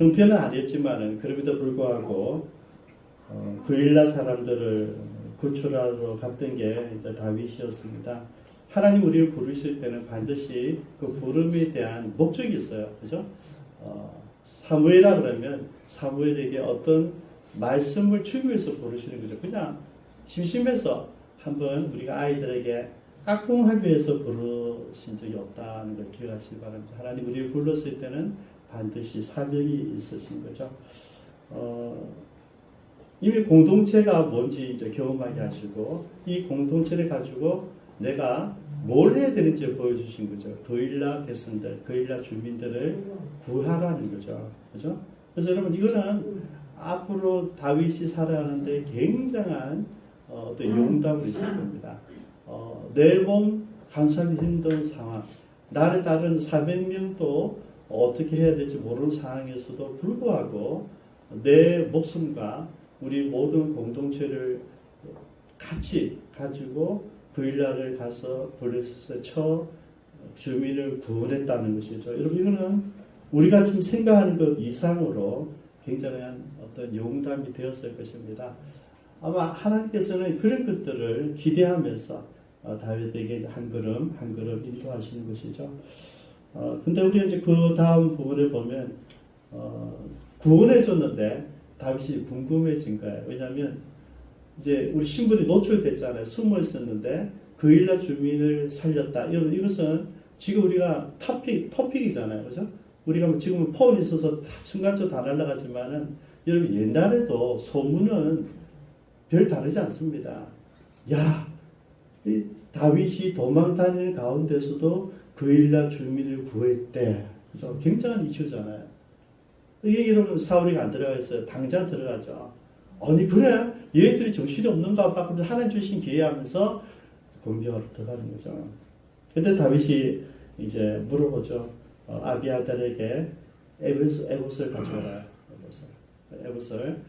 형편은 아니었지만은 그럼에도 불구하고 그일라 사람들을 구출하러 갔던 게 이제 다윗이었습니다. 하나님 우리를 부르실 때는 반드시 그 부름에 대한 목적이 있어요. 그죠? 사무엘이라 그러면 사무엘에게 어떤 말씀을 주기 위해서 부르시는 거죠. 그냥 심심해서 한번 우리가 아이들에게 깍꿍하기 위해서 부르신 적이 없다는 걸 기억하시기 바랍니다. 하나님 우리를 불렀을 때는 반드시 사명이 있으신 거죠. 이미 공동체가 뭔지 이제 경험하게 하시고 이 공동체를 가지고 내가 뭘 해야 되는지 보여주신 거죠. 그일라 백성들, 그일라 주민들을 구하라는 거죠. 그죠? 그래서 여러분 이거는 앞으로 다윗이 살아가는데 굉장한 어떤 용담을 있을 겁니다. 내 몸 간수하기 힘든 상황, 나를 따른 400명도 어떻게 해야 될지 모르는 상황에서도 불구하고 내 목숨과 우리 모든 공동체를 같이 가지고 그일라를 가서 블레셋의 쳐 주민을 구원했다는 것이죠. 여러분 이거는 우리가 지금 생각하는 것 이상으로 굉장한 어떤 용담이 되었을 것입니다. 아마 하나님께서는 그런 것들을 기대하면서 다윗에게 한 걸음 한 걸음 인도하시는 것이죠. 근데 우리가 이제 그 다음 부분을 보면 구원해 줬는데 다윗이 궁금해진 거예요. 왜냐하면 이제 우리 신분이 노출됐잖아요. 숨어 있었는데 그일라 주민을 살렸다. 이것은 지금 우리가 토픽이잖아요. 그죠? 우리가 지금 폰이 있어서 순간적으로 다 날아가지만은 여러분 옛날에도 소문은 별 다르지 않습니다. 야, 이 다윗이 도망 다니는 가운데서도 그일라 주민을 구했대. 그죠? 굉장한 이슈잖아요. 이게 여러분 사울이 안 들어가 있어요. 당장 들어가죠. 아니 그래? 얘들이 정신이 없는가 봐. 근데 하나님 주신 기회 하면서 공격하러 들어가는 거죠. 그때 다윗이 이제 물어보죠. 아비아달에게 에봇을 가져와라. 에봇을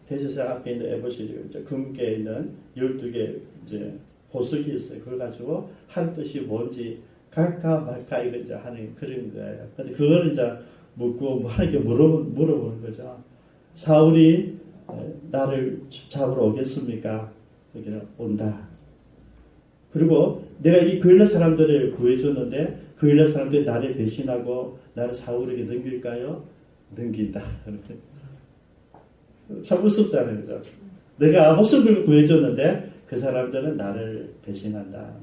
대제사 앞에 있는 에봇이 이제 금괴에 있는 12개 이제 보석이 있어요. 그걸 가지고 한 뜻이 뭔지 갈까 말까 이거 이제 하는 그런 거예요. 근데 그걸 이제 묻고 뭐 하는 게 물어보는 거죠. 사울이 나를 잡으러 오겠습니까? 여기는 온다. 그리고 내가 이 그일라 사람들을 구해줬는데 그일라 사람들이 나를 배신하고 나를 사울에게 넘길까요? 넘긴다. 참 우습잖아요. 그죠? 내가 목숨을 구해줬는데 그 사람들은 나를 배신한다.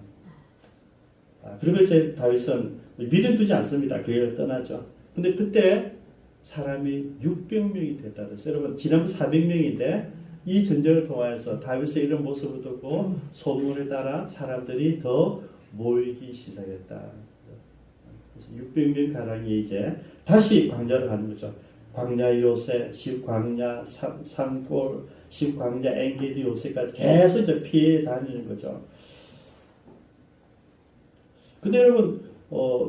그리고 이제 다윗은 미련 두지 않습니다. 그 일을 떠나죠. 근데 그때 사람이 600명이 됐다 그랬어요. 여러분 지난번 400명인데 이 전쟁을 통해서 다윗의 이런 모습을 듣고 소문을 따라 사람들이 더 모이기 시작했다. 그래서 600명 가량이 이제 다시 광야로 가는 거죠. 광야 요새, 광야 산골, 광야 엔게디 요새까지 계속 이제 피해 다니는 거죠. 근데 여러분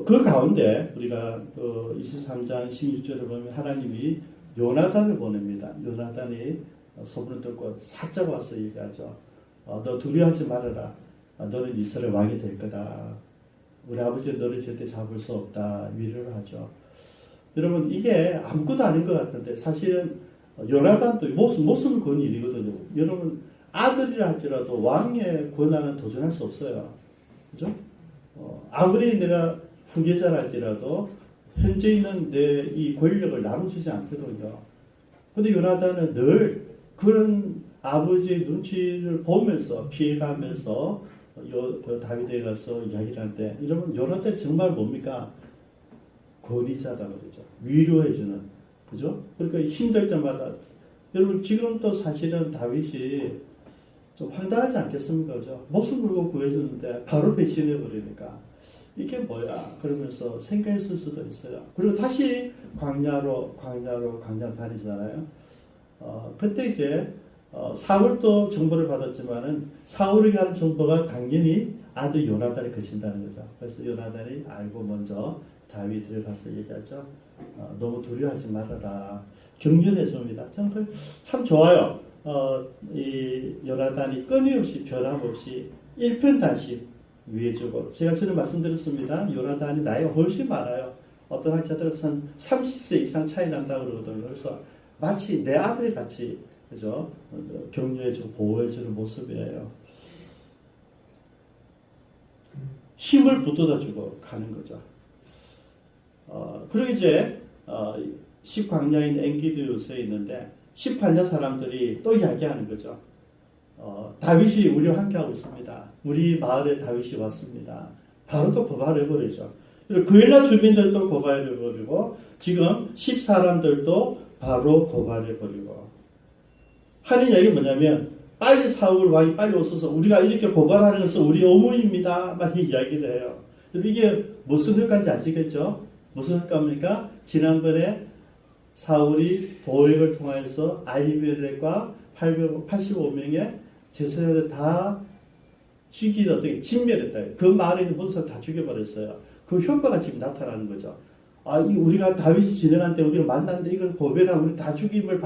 그 가운데 우리가 23장 16절을 보면 하나님이 요나단을 보냅니다. 요나단이 소문을 듣고 살짝 와서 얘기하죠. 너 두려워하지 말아라. 너는 이스라엘 왕이 될 거다. 우리 아버지는 너를 절대 잡을 수 없다. 위로를 하죠. 여러분 이게 아무것도 아닌 것 같은데 사실은 요나단도 목숨을 건 일이거든요. 여러분 아들이라 할지라도 왕의 권한은 도전할 수 없어요. 그죠? 아무리 내가 후계자랄지라도 현재 있는 내 이 권력을 나눠주지 않거든요. 근데 요나단은 늘 그런 아버지의 눈치를 보면서 피해가면서 그 다윗에 가서 이야기를 하는데 여러분 요나단이 정말 뭡니까? 권위자다 그러죠. 위로해주는 그죠? 그러니까 힘들 때마다 여러분 지금도 사실은 다윗이 좀 황당하지 않겠습니까? 그죠? 목숨 걸고 구해줬는데 바로 배신해버리니까 이게 뭐야? 그러면서 생각했을 수도 있어요. 그리고 다시 광야로 다니잖아요. 그때 이제 사울도 정보를 받았지만은 사울에게 하는 정보가 당연히 아들 요나단이 그친다는 거죠. 그래서 요나단이 알고 먼저 다윗을 가서 얘기하죠. 너무 두려워하지 말아라. 격려해 줍니다. 저는 참 좋아요. 이 요나단이 끊임없이 변함없이 일편단심 위해주고 제가 전에 말씀드렸습니다. 요나단이 나이가 훨씬 많아요. 어떤 학자들은 30세 이상 차이 난다고 그러거든요. 그래서 마치 내 아들이 같이, 그죠? 격려해주고 보호해주는 모습이에요. 힘을 붙돋아주고 가는 거죠. 그리고 이제 10광야인 엔기디우스에 있는데 18년 사람들이 또 이야기하는 거죠. 다윗이 우리와 함께하고 있습니다. 우리 마을에 다윗이 왔습니다. 바로 또 고발해버리죠. 그리고 그일라 주민들도 고발해버리고 지금 10사람들도 바로 고발해버리고 하는 얘기 뭐냐면 빨리 사울 왕이 빨리 오셔서 우리가 이렇게 고발하는 것은 우리 의무입니다. 막 이야기를 해요. 이게 무슨 효과인지 아시겠죠? 무슨 효과입니까? 지난번에 사울이 도액을 통해서 아히멜렉과 885명의 제사장들 다 죽이다, 진멸했다. 그 마을에 있는 모든 사람 다 죽여버렸어요. 그 효과가 지금 나타나는 거죠. 우리가 다윗이 진행한 때 우리를 만났는데 이걸 고별하면 우리 다 죽임을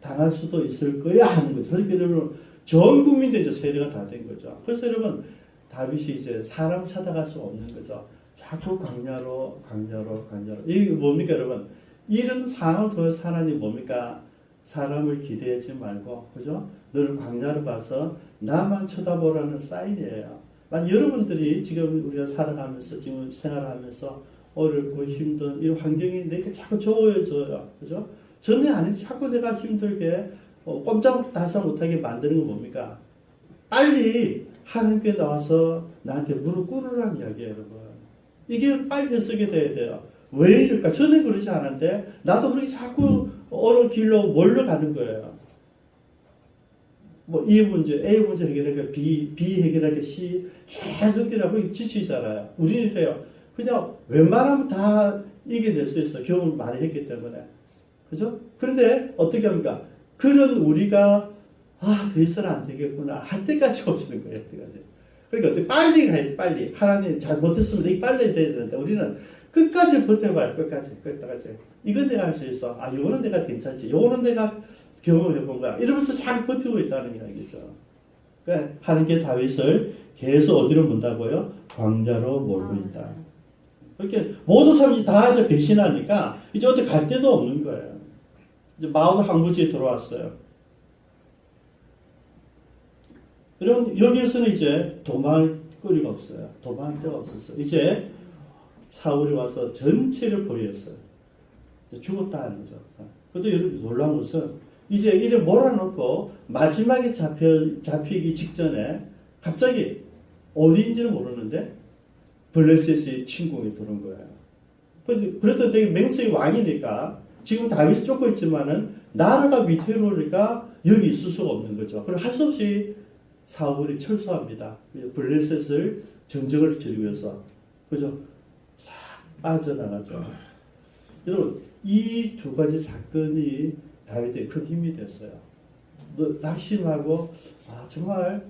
당할 수도 있을 거야 하는 거죠. 그러니까 여러분 전 국민들 이제 세례가 다 된 거죠. 그래서 여러분 다윗이 이제 사람 찾아갈 수 없는 거죠. 자꾸 강야로. 이게 뭡니까 여러분? 이런 상황을 통해서 하나님 뭡니까? 사람을 기대하지 말고, 그죠? 너를 광야로 가서 나만 쳐다보라는 사인이에요. 만약 여러분들이 지금 우리가 살아가면서, 지금 생활하면서 어렵고 힘든 이 환경이 내게 자꾸 좋아져요. 그죠? 전에 아니 자꾸 내가 힘들게 꼼짝 다사 못하게 만드는 건 뭡니까? 빨리 하나님께 나와서 나한테 무릎 꿇으라는 이야기예요, 여러분. 이게 빨리 쓰게 돼야 돼요. 왜 이럴까? 전에 그러지 않았는데 나도 모르게 자꾸 어느 길로 몰려가는 거예요. 뭐 이 문제, A 문제 해결하니까 B 해결하니까 C 계속 해결하고 지치잖아요. 우리는 그래요. 그냥 웬만하면 다 이겨낼 수 있어. 경험을 많이 했기 때문에. 그죠? 그런데 어떻게 합니까? 그런 우리가 더 있어는 안 되겠구나 할 때까지 오시는 거예요. 때까지. 그러니까 어떻게 빨리 가야 돼. 빨리. 하나님 잘못했으면 이게 빨리 돼야 되는데 우리는 끝까지 버텨봐요. 끝까지. 이건 내가 할 수 있어. 이거는 내가 괜찮지. 이거는 내가 경험해 본 거야. 이러면서 잘 버티고 있다는 이야기죠. 그러니까 하나님께 다윗을 계속 어디로 문다고요? 광야로 몰고 있다. 그렇게 모든 사람이 다 이제 배신하니까 이제 어디 갈 데도 없는 거예요. 이제 마을 항구지에 들어왔어요. 여러분 여기에서는 이제 도망할 거리가 없어요. 도망할 데가 없었어요. 이제 사울이 와서 전체를 보였어요. 죽었다 하는 거죠. 그런데 여러분 놀라운 것은 이제 이를 몰아넣고 마지막에 잡히기 직전에 갑자기 어디인지는 모르는데 블레셋이 침공이 들어온 거예요. 그래도 되게 맹세의 왕이니까 지금 다윗이 쫓고 있지만은 나라가 위태로우니까 여기 있을 수가 없는 거죠. 그리고 할 수 없이 사울이 철수합니다. 블레셋을 전쟁을 치르기 위해서. 그죠? 싹 빠져나가죠. 여러분, 이 두 가지 사건이 다윗의 큰 힘이 됐어요. 낙심하고, 정말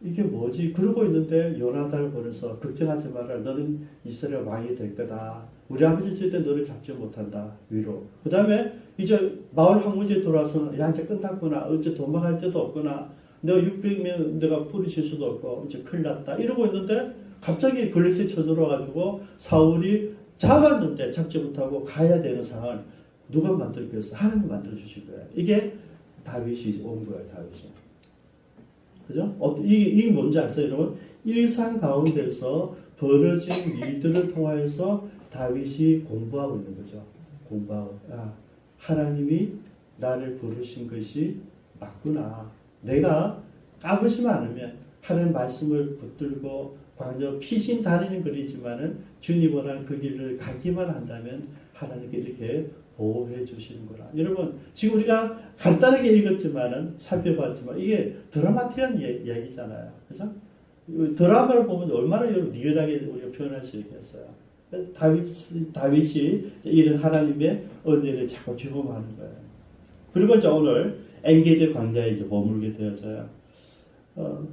이게 뭐지? 그러고 있는데 요나단을 보내서 걱정하지 마라. 너는 이스라엘 왕이 될 거다. 우리 아버지 있을 때 너를 잡지 못한다. 위로. 그 다음에 이제 마을 항구지에 돌아와서는 야 이제 끝났구나. 이제 도망갈 데도 없구나. 내가 600명 내가 뿌리칠 수도 없고 이제 큰일 났다. 이러고 있는데 갑자기 블레셋이 쳐들어와가지고 사울이 잡았는데 잡지 못하고 가야 되는 상황을 누가 만들겠어? 하나님 만들어주신 거예요. 이게 다윗이 온 거예요. 다윗이. 그죠? 이게 뭔지 아세요, 여러분? 일상 가운데서 벌어진 일들을 통하여서 다윗이 공부하고 있는 거죠. 공부하고. 하나님이 나를 부르신 것이 맞구나. 내가 까부시면 않으면 하나님 말씀을 붙들고 광야 피신 다니는 거리지만은 주님 원하는 그 길을 가기만 한다면 하나님께 이렇게 보호해 주시는구나. 여러분, 지금 우리가 간단하게 읽었지만은, 살펴봤지만, 이게 드라마틱한 이야기잖아요. 그죠? 드라마를 보면 얼마나 리얼하게 우리가 표현할 수 있겠어요. 다윗이 이런 하나님의 은혜를 자꾸 경험하는 거예요. 그리고 이제 오늘 엔게디 광야에 이제 머물게 되어져요.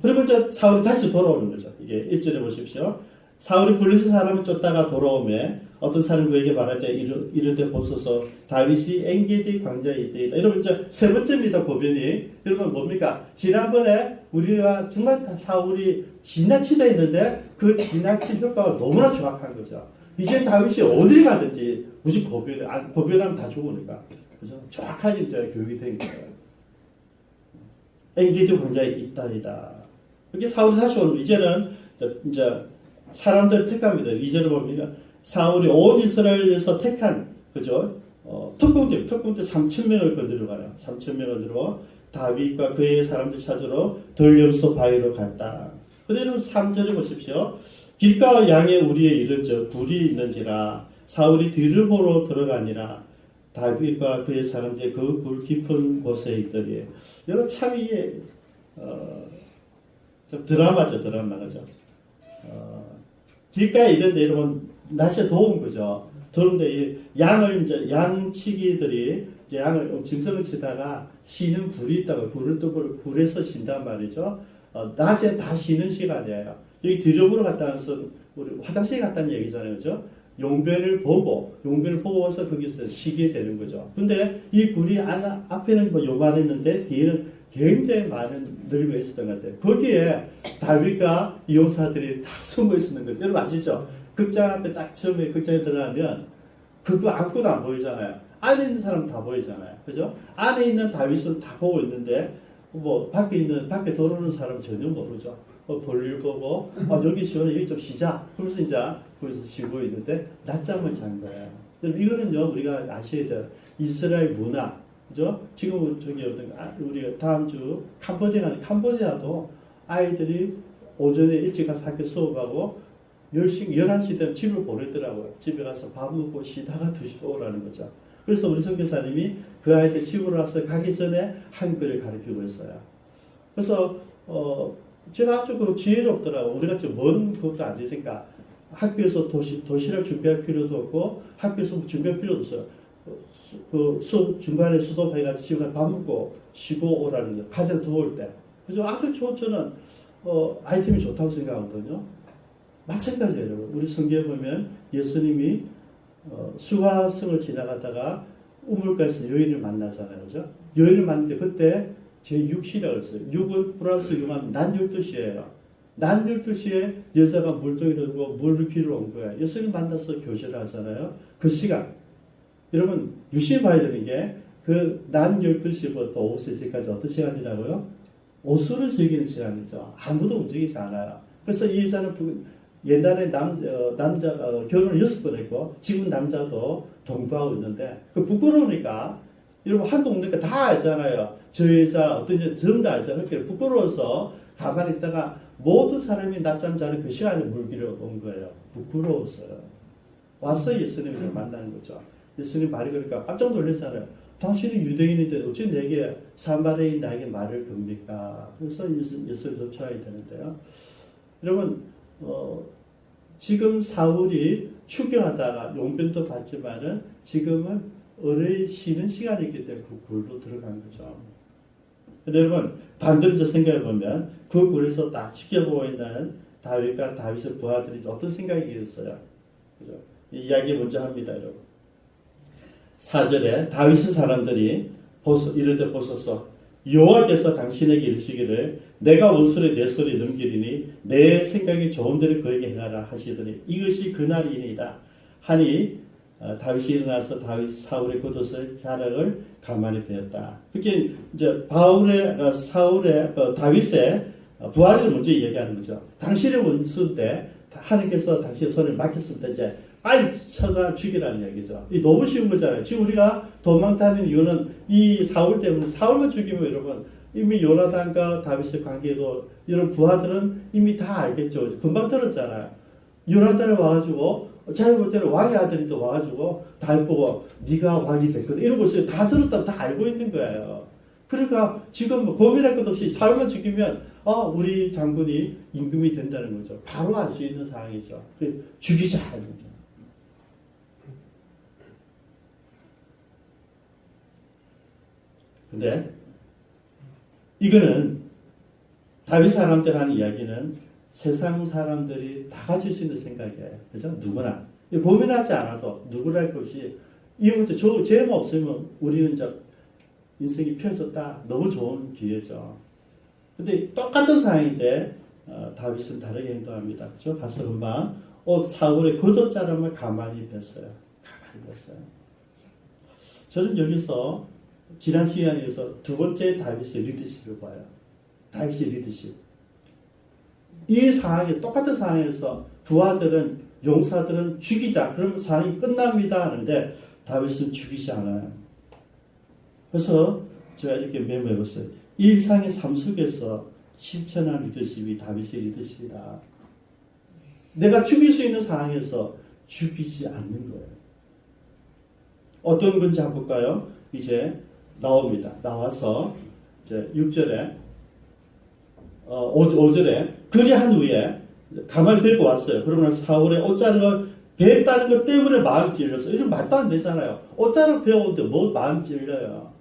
그리고 이제 사울이 다시 돌아오는 거죠. 이게 1절에 보십시오. 사울이 블레셋 사람을 쫓다가 돌아오매 어떤 사람이 그에게 말할 때 이르되 보소서 다윗이 엔게디 광야에 있다이다. 여러분 이제 세 번째입니다. 고변이. 여러분 뭡니까? 지난번에 우리가 정말 사울이 지나치다 했는데 그 지나친 효과가 너무나 정확한 거죠. 이제 다윗이 어딜 가든지 무조건 고별하면 다 죽으니까. 그죠? 정확하게 이제 교육이 된 거예요. 엔게디 황자의 이딸이다. 이렇게 사울이 다시 오는, 이제는 이제 사람들 택합니다. 이제는 보면 사울이 온 이스라엘에서 택한, 그죠? 특공대 3,000명을 건드려가요. 3,000명을 들어 다윗과 그의 사람들 찾으러 덜염소 바위로 갔다. 그대로 3절에 보십시오. 길가와 양의 우리에 이르저 불이 있는지라 사울이 뒤를 보러 들어가니라 다윗과 그의 사람들이 그 불 깊은 곳에 있더니. 여러분 참 이게 좀 드라마죠. 그죠? 길가에 이런데 여러분 날씨가 더운 거죠. 더운데 양을 이제 양치기들이 이제 양을 짐승을 치다가 쉬는 굴이 있다고 굴을 또 굴에서 쉰단 말이죠. 낮에 다 쉬는 시간이에요. 여기 뒤로보러 갔다는 것은 우리 화장실 갔다는 얘기잖아요, 그죠? 용변을 보고 와서 거기서 쉬게 되는 거죠. 근데 이 굴이 앞에는 뭐 요만했는데 뒤에는 굉장히 많은 넓이가 있었던 것 같아요. 거기에 다윗과 이용사들이 다 숨어 있었는 거죠. 여러분 아시죠? 극장 앞에 딱 처음에 극장에 들어가면 그거 아무것도 안 보이잖아요. 안에 있는 사람 다 보이잖아요. 그죠? 안에 있는 다윗은 다 보고 있는데 뭐 밖에 돌아오는 사람은 전혀 모르죠. 볼일 보고 여기 시원해 여기 좀 쉬자. 그러면서 이제 거기서 쉬고 있는데 낮잠을 잔 거예요. 이거는요 우리가 아셔야 돼요. 이스라엘 문화, 그죠? 지금 저기 우리가 다음 주 캄보디아도 아이들이 오전에 일찍 가서 학교 수업하고 11시 되면 집을 보내더라고요. 집에 가서 밥 먹고 쉬다가 2시에 오라는 거죠. 그래서 우리 선교사님이 그 아이들 집으로 와서 가기 전에 한글을 가르치고 있어요. 그래서 제가 아주 지혜롭더라고요. 우리가 좀 먼 것도 아니니까 학교에서 도시락 준비할 필요도 없고 학교에서 준비할 필요도 없어요. 수업 중간에 수도해가지고 집에 밥 먹고 쉬고 오라는 거예요. 가장 더울 때. 그래서 아주 저는 아이템이 좋다고 생각하거든요. 마찬가지예요, 여러분. 우리 성경에 보면 예수님이 수화성을 지나가다가 우물가에서 여인을 만나잖아요, 그죠? 여인을 만났는데 그때 제6시라고 했어요. 6은 플러스 6하면 낮 12시예요. 낮 12시에 여자가 물동이를 들고 물을 피러 온 거예요. 예수님 만나서 교제를 하잖아요. 그 시간. 여러분, 유심히 봐야 되는 게 그 낮 12시부터 오후 3시까지 어떤 시간이라고요? 오수를 즐기는 시간이죠. 아무도 움직이지 않아요. 그래서 이 여자는 옛날에 남자가 결혼을 6번 했고 지금 남자도 동거하고 있는데 그 부끄러우니까 여러분 한 동네가 다 알잖아요. 저 여자 어떤 여자 전부 다 알잖아요. 부끄러워서 가만히 있다가 모든 사람이 낮잠 자는 그 시간에 물기로 온 거예요. 부끄러웠어요. 와서 예수님을 만나는 거죠. 예수님 말이 그러니까 깜짝 놀랐잖아요. 당신이 유대인인데 어찌 내게 사마리아인 나에게 말을 겁니까? 그래서 예수를 쫓아야 되는데요. 여러분 지금 사울이 추격하다가 용변도 받지만은 지금은 어뢰 쉬는 시간이기 때문에 그 굴로 들어간 거죠. 여러분 반대로 생각해 보면 그 굴에서 딱 지켜보고 있는 다윗과 다윗의 부하들이 어떤 생각이 있었어요? 그죠? 이 이야기 먼저 합니다, 여러분. 4절에 다윗의 사람들이 이르되 보소서 여호와께서 당신에게 이르시기를 내가 원수를 내 손에 넘기리니 내 생각이 좋은 대로 그에게 행하라 하시더니 이것이 그날이니이다 하니 다윗이 일어나서 사울의 겉옷을 자락을 가만히 베었다. 그렇게 이제 다윗의 부하를 먼저 얘기하는 거죠. 당신의 원수인데 하나님께서 당신의 손을 맡겼을 때 이제 빨리 쳐다 죽이라는 얘기죠. 이 너무 쉬운 거잖아요. 지금 우리가 도망다니는 이유는 이 사울 때문에 사울만 죽이면 여러분 이미 요나단과 다윗의 관계도 이런 부하들은 이미 다 알겠죠. 금방 들었잖아요. 요나단이 와가지고 자기 볼 때는 왕의 아들이 또 와가지고 다윗 보고 네가 왕이 됐거든 이런 걸 다 들었다고 다 알고 있는 거예요. 그러니까 지금 뭐 고민할 것 없이 사울만 죽이면 우리 장군이 임금이 된다는 거죠. 바로 알 수 있는 상황이죠. 죽이자 하는 거죠. 근데 이거는 다윗 사람들 하는 이야기는 세상 사람들이 다 가질 수 있는 생각이에요. 그죠? 누구나. 고민하지 않아도 누구랄 것이 이것도 죄만 없으면 우리는 이제 인생이 펴졌다. 너무 좋은 기회죠. 근데 똑같은 상황인데 다윗은 다르게 행동합니다. 그죠? 가서 금방 사울의 거저 자르면 가만히 뺐어요. 가만히 뺐어요. 저는 여기서 지난 시간에서 두 번째 다윗의 리더십을 봐요. 다윗의 리더십. 이 상황에 똑같은 상황에서 부하들은 용사들은 죽이자. 그러면 상황이 끝납니다 하는데 다윗은 죽이지 않아요. 그래서 제가 이렇게 메모해봤어요. 일상의 삶 속에서 실천한 리더십이 다윗의 리더십이다. 내가 죽일 수 있는 상황에서 죽이지 않는 거예요. 어떤 건지 한번 볼까요? 이제 나옵니다. 나와서 이제 6절에 5절에 그리한 후에 가만히 들고 왔어요. 그러면 사울의 옷자락을 베었다는 것 때문에 마음 찔려서 이런 말도 안 되잖아요. 옷자락 베었는데 뭐 마음 찔려요.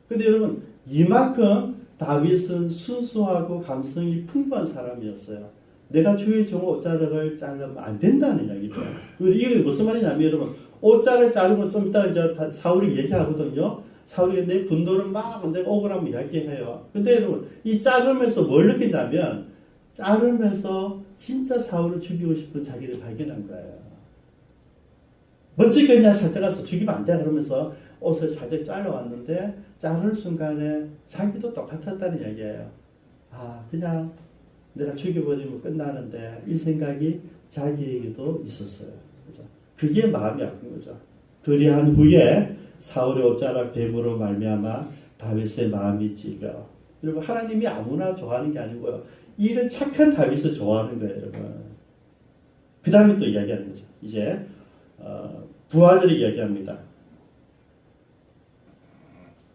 근데 여러분 이만큼 다윗은 순수하고 감성이 풍부한 사람이었어요. 내가 주의 종 옷자락을 자르면 안 된다는 이야기죠. 이게 무슨 말이냐면 여러분 옷자락 자르면 좀 이따 이제 사울이 얘기하거든요. 사울이 내 분노를 막 내가 억울하면 이야기해요. 근데 여러분 이 자르면서 뭘 느낀다면 자르면서 진짜 사울을 죽이고 싶은 자기를 발견한 거예요. 멋지게 그냥 살짝 가서 죽이면 안 돼 그러면서 옷을 살짝 잘라왔는데 자를 순간에 자기도 똑같았다는 이야기예요. 그냥 내가 죽여버리면 끝나는데 이 생각이 자기에게도 있었어요. 그죠? 그게 마음이 아픈 거죠. 그리한 후에 사울의 옷자락 뱀으로 말미암아 다윗의 마음이 찔려. 여러분 하나님이 아무나 좋아하는 게 아니고요. 이런 착한 다윗을 좋아하는 거예요, 여러분. 그 다음에 또 이야기하는 거죠. 이제 부하들이 이야기합니다.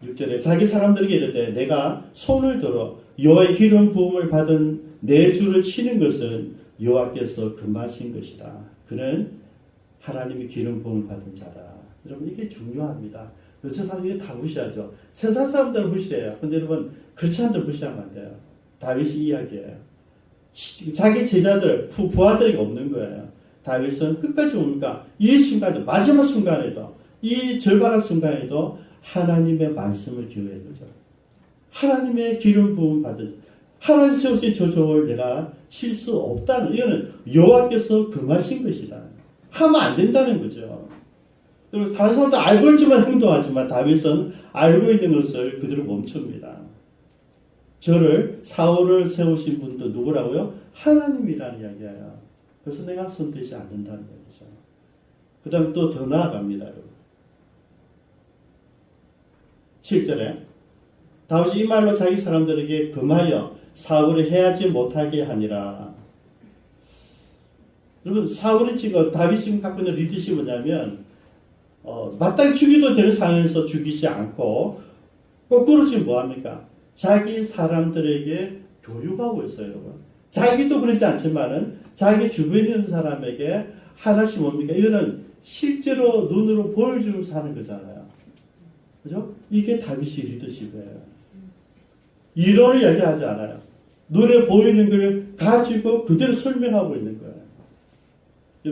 6절에 자기 사람들에게 이르되 내가 손을 들어 여호와의 기름 부음을 받은 내 주를 치는 것은 여호와께서 금하신 것이다. 그는 하나님의 기름 부음을 받은 자다. 여러분 이게 중요합니다. 요새 사람들이 다 무시하죠. 세상 사람들은 무시해요. 근데 여러분 그렇지 않은 무시하면 안 돼요. 다윗이 이야기해요. 자기 제자들, 부하들이 없는 거예요. 다윗은 끝까지 오니까 이 순간에 마지막 순간에도 이 절박한 순간에도 하나님의 말씀을 기억해야 되죠. 하나님의 기름 부음 받은 하나님 세우신 저 종을 내가 칠 수 없다는 이거는 여호와께서 금하신 것이다. 하면 안 된다는 거죠. 다른 사람도 알고 있지만 행동하지만 다윗은 알고 있는 것을 그대로 멈춥니다. 저를 사울을 세우신 분도 누구라고요? 하나님이라는 이야기예요. 그래서 내가 손대지 않는다는 얘기죠. 그 다음에 또 더 나아갑니다. 여러분. 7절에 다윗이 이 말로 자기 사람들에게 금하여 사울을 해하지 못하게 하니라. 여러분 사울이 지금 다윗이 지금 갖고 있는 리더십이 뭐냐면 마땅히 죽이도 되는 상황에서 죽이지 않고 거꾸로 지금 뭐합니까? 자기 사람들에게 교육하고 있어요. 여러분. 자기도 그러지 않지만은 자기 주변에 있는 사람에게 하나씩 뭡니까? 이거는 실제로 눈으로 보여주면서 하는 거잖아요. 그죠? 이게 다윗의 리더십이에요. 이론을 이야기하지 않아요. 눈에 보이는 걸 가지고 그대로 설명하고 있는 거예요.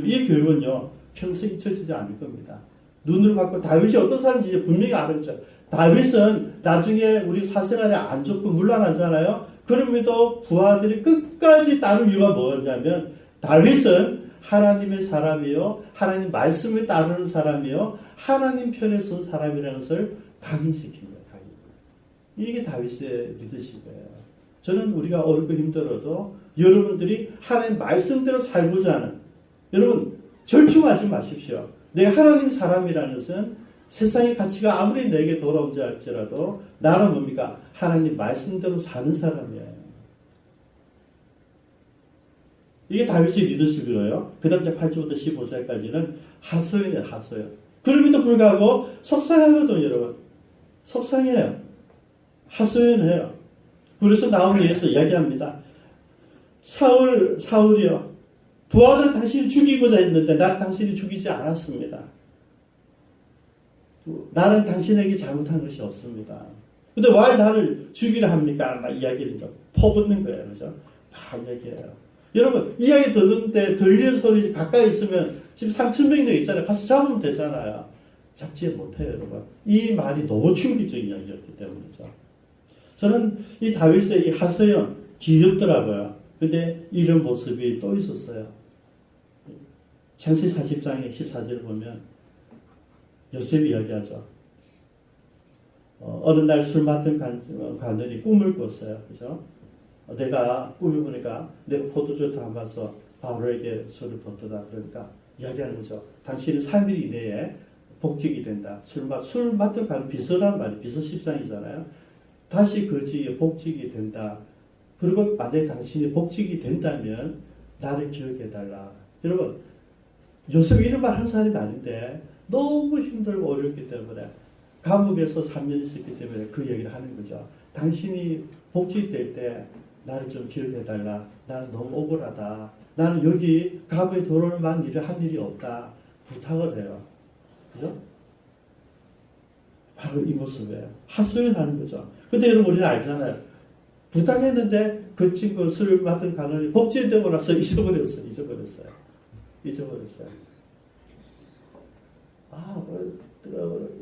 이 교육은요, 평생 잊혀지지 않을 겁니다. 눈으로 받고 다윗이 어떤 사람인지 분명히 알았죠. 다윗은 나중에 우리 사생활에 안 좋고 물러나잖아요. 그럼에도 부하들이 끝까지 따른 이유가 뭐였냐면 다윗은 하나님의 사람이요. 하나님 말씀을 따르는 사람이요. 하나님 편에 선 사람이라는 것을 각인시킨 거예요. 이게 다윗의 리더십이에요. 저는 우리가 어렵고 힘들어도 여러분들이 하나님 말씀대로 살고자 하는 여러분 절충하지 마십시오. 내가 하나님 사람이라는 것은 세상의 가치가 아무리 내게 돌아오지 할지라도 나는 뭡니까? 하나님 말씀대로 사는 사람이에요. 이게 다윗의 리더십이에요. 그 다음 8절부터 15절까지는 하소연이에요. 하소연. 그럼에도 불구하고 속상하거든요. 여러분. 속상해요. 하소연해요. 그래서 나오면서 이야기합니다. 사울이요. 부하들 당신이 죽이고자 했는데 난 당신이 죽이지 않았습니다. 나는 당신에게 잘못한 것이 없습니다. 근데 왜 나를 죽이려 합니까? 막 이야기를 퍼붓는 거예요. 그죠? 다 이야기해요. 여러분, 이야기 듣는데 들리는 소리 가까이 있으면 지금 3,000명이 있잖아요. 가서 잡으면 되잖아요. 잡지 못해요, 여러분. 이 말이 너무 충격적인 이야기였기 때문이죠. 저는 이 다윗의 이 하소연 귀엽더라고요. 근데 이런 모습이 또 있었어요. 창세기 40장의 14절을 보면 요셉이 이야기하죠. 어느 날 술 맡은 관원이 꿈을 꿨어요. 그죠? 내가 꿈을 보니까 내가 포도주 담아서 바로에게 술을 붓더라. 그러니까 이야기하는 거죠. 당신은 3일 이내에 복직이 된다. 술 맡은 관원 비서란 말이 비서 10상이잖아요. 다시 거지에 복직이 된다. 그리고 만약에 당신이 복직이 된다면 나를 기억해달라. 여러분, 요셉이 이런 말 한 사람이 아닌데 너무 힘들고 어렵기 때문에 감옥에서 3년 있었기 때문에 그 얘기를 하는 거죠. 당신이 복직될 때 나를 좀 기억해달라. 나는 너무 억울하다. 나는 여기 감옥에 들어올 만한 일을 한 일이 없다. 부탁을 해요. 그죠? 바로 이 모습이에요. 하소연하는 거죠. 근데 여러분 우리는 알잖아요. 부탁했는데 그 친구 술 맡은 간원이 복직되고 나서 잊어버렸어요. 아,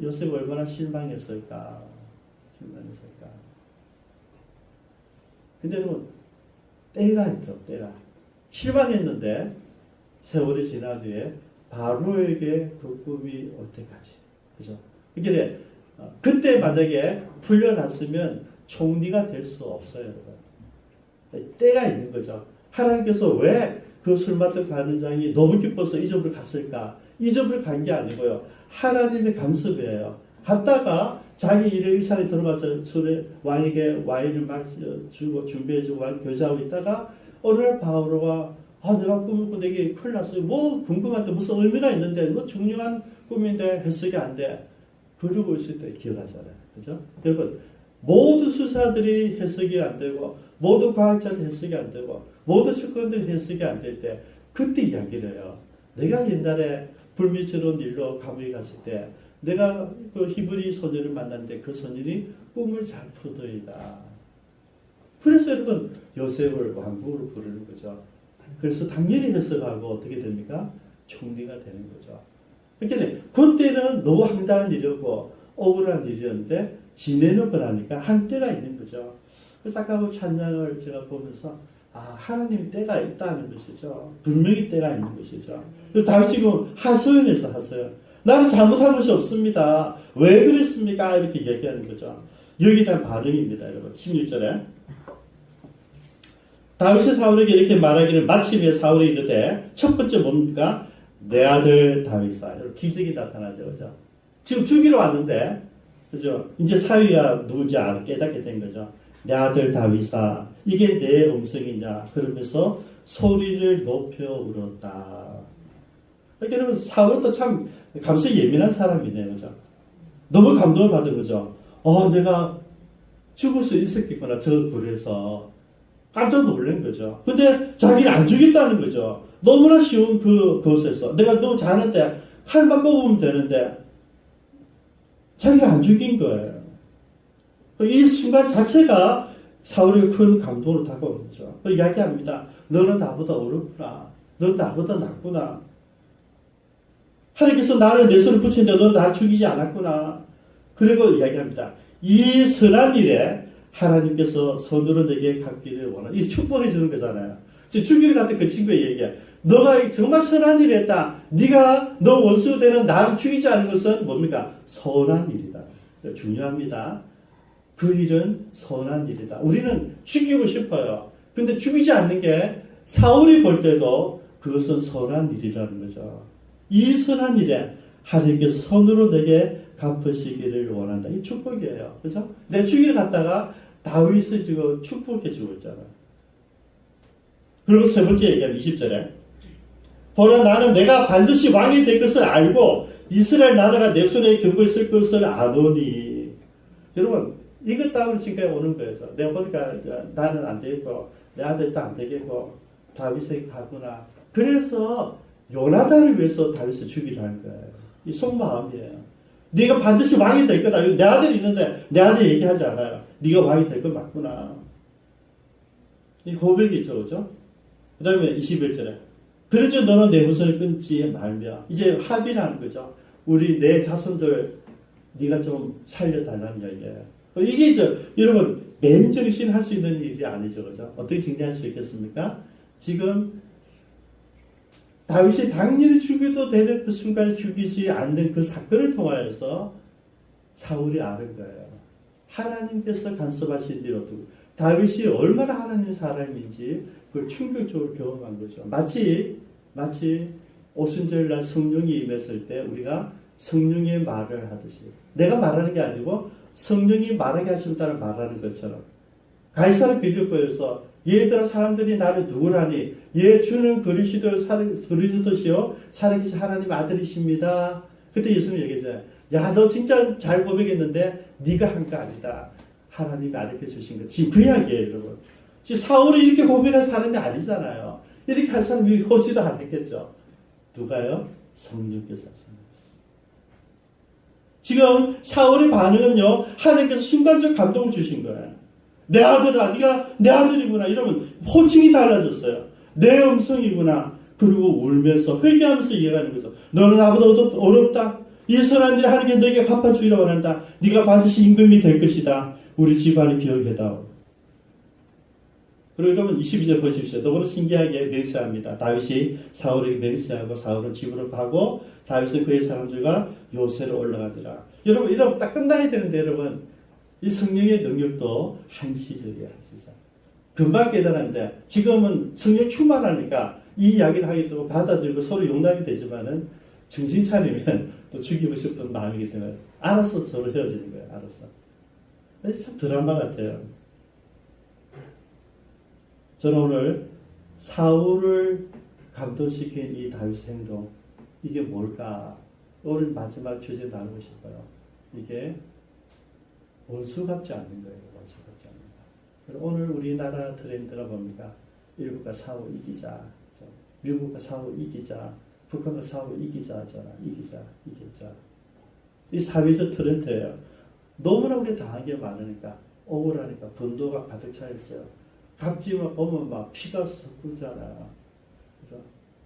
요셉 얼마나 실망했을까. 근데 여러분, 때가 있죠, 때가. 실망했는데, 세월이 지난 뒤에, 바로에게 그 꿈이 올 때까지. 그죠? 그러니까, 그때 만약에 풀려났으면 총리가 될 수 없어요, 여러분. 때가 있는 거죠. 하나님께서 왜 그 술 맡은 관원장이 너무 기뻐서 이 집으로 갔을까? 이 집으로 간 게 아니고요. 하나님의 간섭이에요. 갔다가 자기 일의 일상에 들어가서 술에 왕에게 와인을 마셔주고 준비해주고 교제하고 있다가 어느 날 바오로가 내가 꿈을 꾼 내게 큰일 났어요. 뭐 궁금한데 무슨 의미가 있는데 뭐 중요한 꿈인데 해석이 안 돼. 그러고 있을 때 기억하잖아요. 그죠? 여러분 모두 수사들이 해석이 안 되고 모두 과학자들이 해석이 안 되고 모두 측근들이 해석이 안 될 때 그때 이야기를 해요. 내가 옛날에 불미스러운 일로 감옥에 갔을 때 내가 그 히브리 소년을 만났는데 그 소년이 꿈을 잘 풀더이다. 그래서 여러분 요셉을 왕국으로 부르는 거죠. 그래서 당연히 해석하고 어떻게 됩니까? 총리가 되는 거죠. 그러니까 그때는 너무 황당한 일이었고 억울한 일이었는데 지내는 거라니까 한때가 있는 거죠. 그래서 아까 그 찬양을 제가 보면서 하나님 때가 있다는 것이죠. 분명히 때가 있는 것이죠. 그리고 다윗이 지금 하소연해서 하세요. 나는 잘못한 것이 없습니다. 왜 그랬습니까? 이렇게 얘기하는 거죠. 여기에 대한 반응입니다. 여러분 16절에 다윗이 사울에게 이렇게 말하기를 마침에 사울이 이르되 첫 번째 뭡니까? 내 아들 다윗아. 기적이 나타나죠. 그죠? 지금 죽이러 왔는데 그죠? 이제 사위가 누군지 깨닫게 된 거죠. 내 아들 다윗아 이게 내 음성이냐 그러면서 소리를 높여 울었다. 그러니까 여러분 사울도 참 감성이 예민한 사람이네요. 그죠? 너무 감동을 받은 거죠. 내가 죽을 수 있었겠구나 저 불에서 깜짝 놀란 거죠. 근데 자기는 안 죽였다는 거죠. 너무나 쉬운 그곳에서 내가 너 자는데 칼만 꼽으면 되는데 자기가 안 죽인 거예요. 이 순간 자체가 사울에게 큰 감동으로 다가오는 거죠. 이야기합니다. 너는 나보다 어렵구나. 너는 나보다 낫구나. 하나님께서 나를 내 손을 붙였는데 너는 나를 죽이지 않았구나. 그리고 이야기합니다. 이 선한 일에 하나님께서 손으로 내게 갚기를 원한다. 이 축복해 주는 거잖아요. 지금 죽이러 갔던 그 친구의 얘기야. 너가 정말 선한 일을 했다. 네가 너 원수 되는 나를 죽이지 않은 것은 뭡니까? 선한 일이다. 중요합니다. 그 일은 선한 일이다. 우리는 죽이고 싶어요. 근데 죽이지 않는 게 사울이 볼 때도 그것은 선한 일이라는 거죠. 이 선한 일에 하나님께서 손으로 내게 갚으시기를 원한다. 이 축복이에요. 그죠? 내 죽이러 갔다가 다윗을 지금 축복해 주고 있잖아요. 그리고 세 번째 얘기하는 20절에 보라 나는 내가 반드시 왕이 될 것을 알고 이스라엘 나라가 내 손에 견고히 있을 것을 아노니. 여러분 이것 때문에 지금까지 오는 거예요. 내가 보니까 나는 안 되겠고 내 아들도 안 되겠고 다윗에게 가구나. 그래서 요나단을 위해서 다윗을 죽이려 하는 거예요. 이 속마음이에요. 네가 반드시 왕이 될 거다. 내 아들이 있는데 내 아들 얘기하지 않아요. 네가 왕이 될 거 맞구나. 이 고백이죠. 그죠? 그 다음에 21절에 그러죠 너는 내 후손을 끊지 말며. 이제 합의라는 거죠. 우리 내 자손들 네가 좀 살려달라는 이야기예요. 이게 이제 여러분 맨정신 할 수 있는 일이 아니죠. 그죠? 어떻게 정리할 수 있겠습니까? 지금 다윗이 당연히 죽여도 되는 그 순간에 죽이지 않는 그 사건을 통하여서 사울이 아는 거예요. 하나님께서 간섭하신 일 어떻게 다윗이 얼마나 하나님의 사람인지 그걸 충격적으로 경험한 거죠. 마치 오순절날 성령이 임했을 때 우리가 성령의 말을 하듯이 내가 말하는 게 아니고 성령이 말하게 하시는 따라 말하는 것처럼 가이사르 빌립보에서 얘들아 사람들이 나를 누구라니 얘 주는 그리스도시요 살아계신 하나님 아들이십니다. 그때 예수님 얘기했잖아요. 야 너 진짜 잘 고백했는데 네가 한 거 아니다. 하나님이 가르쳐 주신 거. 지금 그 이야기예요 여러분. 지금 사울이 이렇게 고백한 사람이 아니잖아요. 이렇게 한 사람이 호지도 않겠죠. 누가요? 성령께서 하셨어요. 지금 사울의 반응은요. 하나님께서 순간적 감동을 주신 거예요. 내 아들아 네가 내 아들이구나 이러면 호칭이 달라졌어요. 내 음성이구나. 그리고 울면서 회개하면서 이해하는 거죠. 너는 나보다 어렵다. 이 선한 일 하나님께 너에게 갚아주기를 원한다. 네가 반드시 임금이 될 것이다. 우리 집안을 기억해다오. 그리고 여러분 22절 보십시오. 너무나 신기하게 맹세합니다. 다윗이 사울에게 맹세하고 사울은 집으로 가고 다윗은 그의 사람들과 요새로 올라가더라. 여러분 딱 끝나야 되는데 여러분 이 성령의 능력도 한시적이야. 한시적. 금방 깨달았는데 지금은 성령 충만하니까 이 이야기를 하기도 받아들이고 서로 용납이 되지만은 정신 차리면 또 죽이고 싶은 마음이기 때문에 알아서 서로 헤어지는 거예요. 알아서. 참 드라마 같아요. 저는 오늘 사울을 감동시킨 이 다윗의 행동 이게 뭘까? 오늘 마지막 주제 나누고 싶어요. 이게 원수 같지 않는 거예요. 원수 같지 않는 거. 오늘 우리나라 트렌드가 뭡니까? 일국과 사후 이기자. 미국과 사후 이기자. 북한과 사후 이기자잖아. 이기자. 이 사회적 트렌드예요. 너무나 우리 당한 게 많으니까 억울하니까 분노가 가득 차 있어요. 각지만 보면 막 피가 섞이잖아요.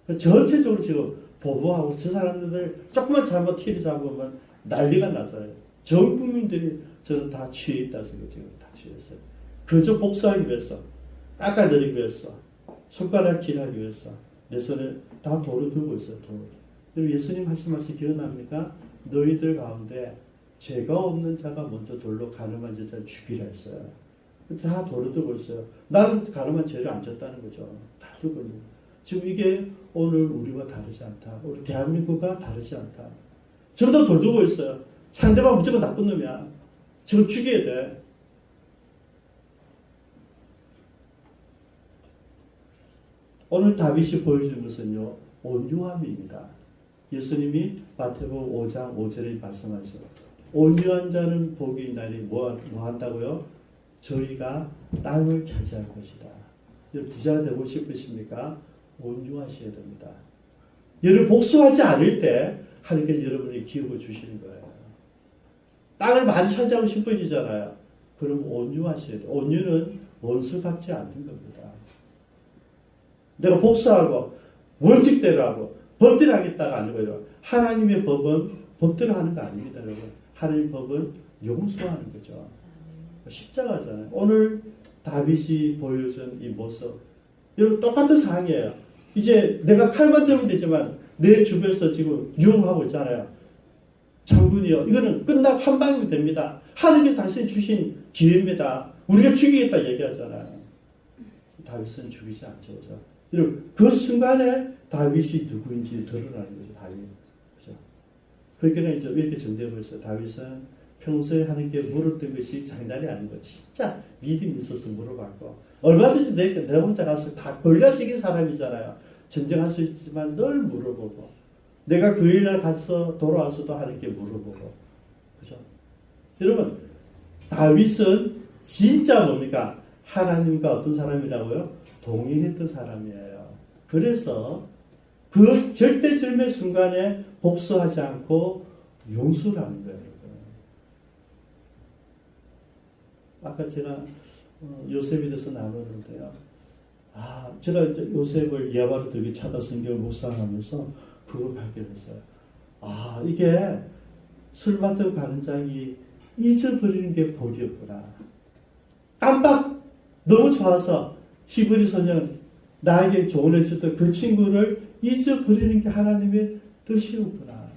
그래서 전체적으로 지금 보복하고 저 사람들 조금만 잘못 티를 잡으면 난리가 나잖아요. 전 국민들이 저는 다 취해 있다 생각해요. 지금 다 취했어요. 그저 복수하기 위해서, 깎아내리기 위해서, 손가락질하기 위해서 내 손에 다 돌을 들고 있어요. 돌. 그리고 예수님 하신 말씀 기억납니까? 너희들 가운데 죄가 없는 자가 먼저 돌로 가늠한 자를 죽이라 했어요. 다 돌을 들고 있어요. 나는 가늠한 죄를 안 졌다는 거죠. 다 들고 있는. 지금 이게 오늘 우리와 다르지 않다. 우리 대한민국과 다르지 않다. 지금 다 돌 들고 있어요. 상대방 무조건 나쁜 놈이야. 지금 죽여야 돼. 오늘 다윗이 보여주는 것은요. 온유함입니다. 예수님이 마태복음 5장 5절에 말씀하셨어요. 온유한 자는 복이 있나니 뭐 한다고요? 저희가 땅을 차지할 것이다. 부자 되고 싶으십니까? 온유하셔야 됩니다. 여러분 복수하지 않을 때 하나님께서 여러분에게 기업을 주시는 거예요. 땅을 많이 차지하고 싶어지잖아요. 그럼 온유하셔야 돼요. 온유는 원수 같지 않는 겁니다. 내가 복수하고 원칙대로 하고 법대로 하겠다가 아니고요. 하나님의 법은 법대로 하는 거 아닙니다. 여러분. 하나님의 법은 용서하는 거죠. 십자가잖아요. 오늘 다윗이 보여준 이 모습. 여러분 똑같은 상황이에요. 이제 내가 칼만 들면 되지만 내 주변에서 지금 유혹하고 있잖아요. 장군이요. 이거는 끝나고 한 방이면 됩니다. 하나님께서 당신이 주신 기회입니다. 우리가 죽이겠다 얘기하잖아요. 다윗은 죽이지 않죠. 그렇죠? 여러분 그 순간에 다윗이 누구인지 드러나는 거죠. 다윗. 그렇죠? 그러니까 이제 이렇게 정리해보고 있어요. 다윗은 평소에 하나님께 물었던 것이 장난이 아니고 진짜 믿음이 있어서 물어봤고 얼마든지 내 혼자 가서 다 걸려지긴 사람이잖아요. 전쟁할 수 있지만 늘 물어보고 내가 그 일날 가서 돌아와서도 하나님께 물어보고 그죠? 여러분 다윗은 진짜 뭡니까? 하나님과 어떤 사람이라고요? 동의했던 사람이에요. 그래서 그 절대절명 순간에 복수하지 않고 용서를 하는 거예요. 아까 제가 요셉에 대해서 나누는데요. 제가 요셉을 예화로 되게 찾아 성경을 묵상하면서 그걸 발견했어요. 이게 술 맡은 관장이 잊어버리는 게 복이었구나. 깜빡 너무 좋아서 히브리 소년 나에게 조언해 줬던 그 친구를 잊어버리는 게 하나님의 뜻이었구나.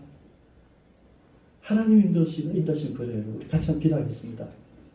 하나님 인도하신 그 은혜로 우리 같이 한번 기도하겠습니다.